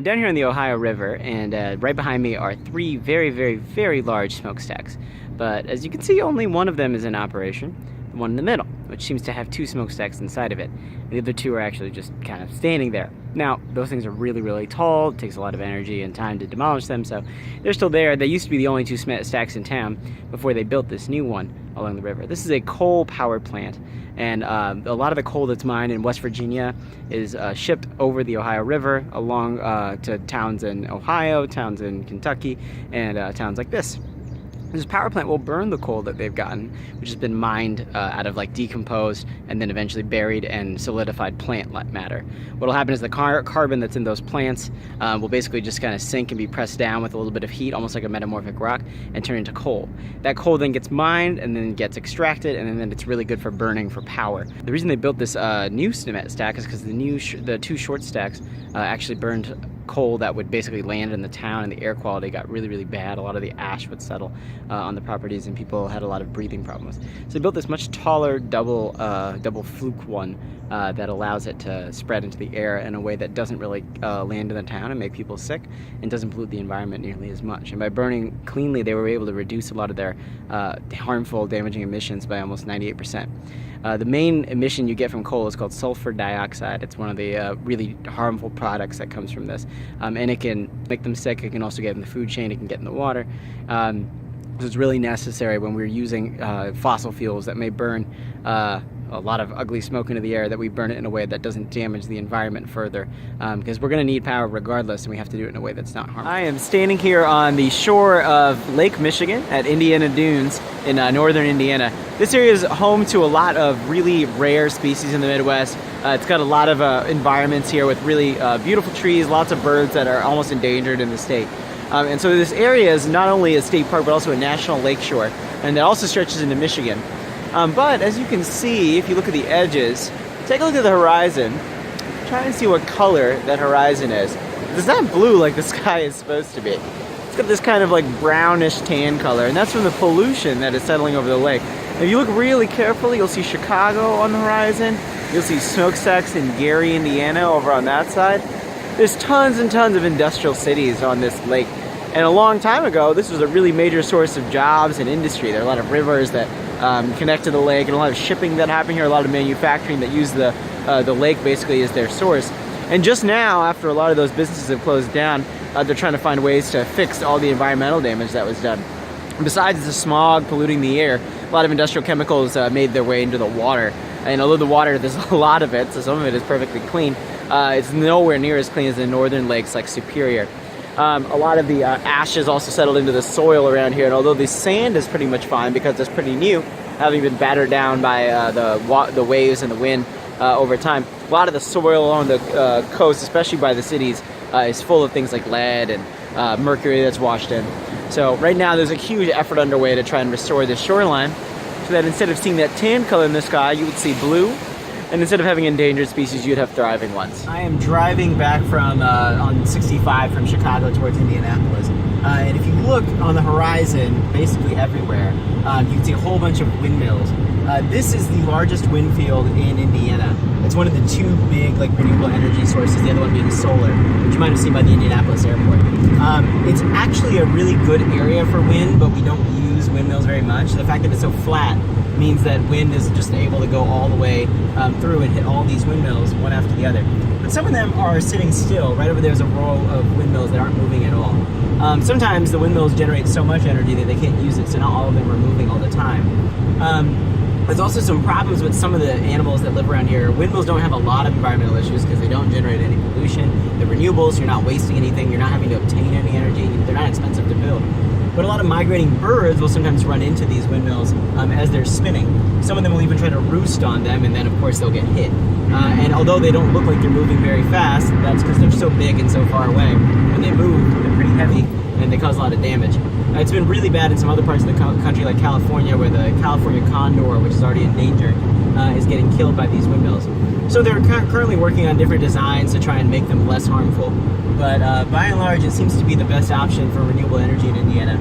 down here on the Ohio River, and right behind me are three very large smokestacks. But as you can see, only one of them is in operation, the one in the middle, which seems to have two smokestacks inside of it. The other two are actually just kind of standing there. Now, those things are really tall. It takes a lot of energy and time to demolish them, so they're still there. They used to be the only two stacks in town before they built this new one along the river. This is a coal power plant, and a lot of the coal that's mined in West Virginia is shipped over the Ohio River along to towns in Ohio, towns in Kentucky, and towns like this. This power plant will burn the coal that they've gotten, which has been mined out of like decomposed and then eventually buried and solidified plant matter. What'll happen is the carbon that's in those plants will basically just kind of sink and be pressed down with a little bit of heat, almost like a metamorphic rock, and turn into coal. That coal then gets mined and then gets extracted, and then it's really good for burning for power. The reason they built this new cement stack is because the two short stacks actually burned coal that would basically land in the town, and the air quality got really bad. A lot of the ash would settle on the properties, and people had a lot of breathing problems. So they built this much taller double fluke one that allows it to spread into the air in a way that doesn't really land in the town and make people sick, and doesn't pollute the environment nearly as much. And by burning cleanly, they were able to reduce a lot of their harmful, damaging emissions by almost 98%. The main emission you get from coal is called sulfur dioxide. It's one of the really harmful products that comes from this, and it can make them sick. It can also get in the food chain. It can get in the water. So it's really necessary when we're using fossil fuels that may burn a lot of ugly smoke into the air, that we burn it in a way that doesn't damage the environment further, because we're going to need power regardless, and we have to do it in a way that's not harmful. I am standing here on the shore of Lake Michigan at Indiana Dunes in northern Indiana. This area is home to a lot of really rare species in the Midwest. It's got a lot of environments here with really beautiful trees, lots of birds that are almost endangered in the state. And so this area is not only a state park, but also a national lakeshore, and it also stretches into Michigan. But as you can see, if you look at the edges, take a look at the horizon, try and see what color that horizon is. It's not blue like the sky is supposed to be. It's got this kind of like brownish tan color, and that's from the pollution that is settling over the lake. If you look really carefully, you'll see Chicago on the horizon. You'll see smokestacks in Gary, Indiana over on that side. There's tons and tons of industrial cities on this lake. And a long time ago, this was a really major source of jobs and industry. There are a lot of rivers that connect to the lake, and a lot of shipping that happen here, a lot of manufacturing that use the lake basically as their source. And just now, after a lot of those businesses have closed down, they're trying to find ways to fix all the environmental damage that was done. Besides the smog polluting the air, a lot of industrial chemicals made their way into the water. And although the water, there's a lot of it, so some of it is perfectly clean, it's nowhere near as clean as the northern lakes like Superior. A lot of the ashes also settled into the soil around here, and although the sand is pretty much fine because it's pretty new, having been battered down by the waves and the wind over time, a lot of the soil along the coast, especially by the cities, is full of things like lead and mercury that's washed in. So right now there's a huge effort underway to try and restore this shoreline so that instead of seeing that tan color in the sky, you would see blue. And instead of having endangered species, you'd have thriving ones. I am driving back from on 65 from Chicago towards Indianapolis. And if you look on the horizon, basically everywhere, you can see a whole bunch of windmills. This is the largest wind field in Indiana. It's one of the two big renewable energy sources, the other one being solar, which you might have seen by the Indianapolis airport. It's actually a really good area for wind, but we don't use windmills very much. The fact that it's so flat means that wind is just able to go all the way through and hit all these windmills one after the other. But some of them are sitting still. Right over there is a row of windmills that aren't moving at all. Sometimes the windmills generate so much energy that they can't use it, so not all of them are moving all the time. There's also some problems with some of the animals that live around here. Windmills don't have a lot of environmental issues because they don't generate any pollution. They're renewable, so you're not wasting anything. You're not having to obtain any energy. They're not expensive to build. But a lot of migrating birds will sometimes run into these windmills as they're spinning. Some of them will even try to roost on them, and then of course they'll get hit. And although they don't look like they're moving very fast, that's because they're so big and so far away. When they move, they're pretty heavy, and they cause a lot of damage. It's been really bad in some other parts of the country, like California, where the California condor, which is already endangered, is getting killed by these windmills. So they're currently working on different designs to try and make them less harmful. But by and large, it seems to be the best option for renewable energy in Indiana.